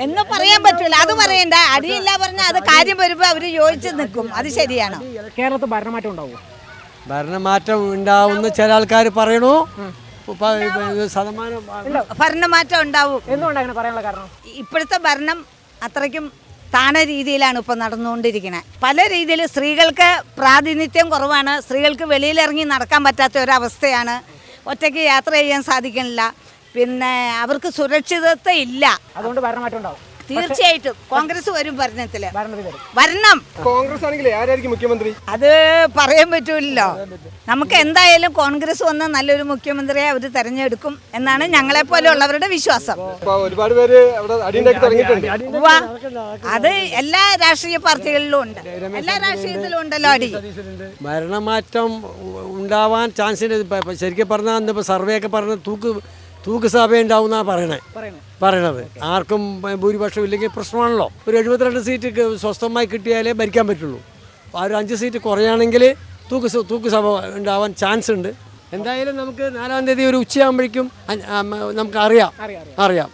എന്ന് പറയാൻ പറ്റൂല. അത് പറയണ്ട, അടിയില്ല പറഞ്ഞാൽ അത് കാര്യം വരുമ്പോൾ അവർ യോജിച്ച് നിൽക്കും. അത് ശരിയാണ്. കേരളത്തിൽ ഭരണമാറ്റം ഉണ്ടാവും? ഭരണമാറ്റം ഉണ്ടാവുമെന്ന് ചില ആൾക്കാർ പറയണു. ശതമാനം ഭരണമാറ്റം ഉണ്ടാവും. എന്തുകൊണ്ടാണ് അങ്ങനെ പറയാനുള്ള കാരണം? ഇപ്പോഴത്തെ ഭരണം അത്രയ്ക്കും താണ രീതിയിലാണ് ഇപ്പോൾ നടന്നുകൊണ്ടിരിക്കുന്നത്. പല രീതിയിൽ സ്ത്രീകൾക്ക് പ്രാതിനിധ്യം കുറവാണ്. സ്ത്രീകൾക്ക് വെളിയിലിറങ്ങി നടക്കാൻ പറ്റാത്ത ഒരവസ്ഥയാണ്. ഒറ്റയ്ക്ക് യാത്ര ചെയ്യാൻ സാധിക്കുന്നില്ല. പിന്നെ അവർക്ക് സുരക്ഷിതത്വം ഇല്ല. അതുകൊണ്ട് ഭരണമാറ്റം ഉണ്ടാവും. തീർച്ചയായിട്ടും കോൺഗ്രസ് വരും ഭരണത്തില്. വരണം. കോൺഗ്രസ് ആണെങ്കിൽ ആരായിരിക്കും മുഖ്യമന്ത്രി? അത് പറയാൻ പറ്റൂല്ലോ. നമുക്ക് എന്തായാലും കോൺഗ്രസ് വന്ന നല്ലൊരു മുഖ്യമന്ത്രിയെ അവർ തെരഞ്ഞെടുക്കും എന്നാണ് ഞങ്ങളെ പോലെയുള്ളവരുടെ വിശ്വാസം. ഒരുപാട് പേര് അവിടെ അടിയുണ്ടാക്കി തുടങ്ങിയിട്ടുണ്ട്. അത് എല്ലാ രാഷ്ട്രീയ പാർട്ടികളിലും ഉണ്ട്. എല്ലാ രാഷ്ട്രീയത്തിലും ഉണ്ടല്ലോ അടി. ഭരണമാറ്റം ഉണ്ടാവാൻ ചാൻസ് ഉണ്ട്. ശരിക്കും പറഞ്ഞാൽ ഇപ്പോൾ സർവേ ഒക്കെ പറഞ്ഞ തൂക്ക് സഭ ഉണ്ടാവും എന്നാണ് പറയണത്. ആർക്കും ഭൂരിപക്ഷം ഇല്ലെങ്കിൽ പ്രശ്നമാണല്ലോ. ഒരു 72 സീറ്റ് സ്വസ്ഥമായി കിട്ടിയാലേ ഭരിക്കാൻ പറ്റുള്ളൂ. ആ ഒരു 5 സീറ്റ് കുറയാണെങ്കിൽ തൂക്ക് സഭ ഉണ്ടാവാൻ ചാൻസ് ഉണ്ട്. എന്തായാലും നമുക്ക് 4-ാം തീയതി ഒരു ഉച്ചയാകുമ്പോഴേക്കും നമുക്ക് അറിയാം.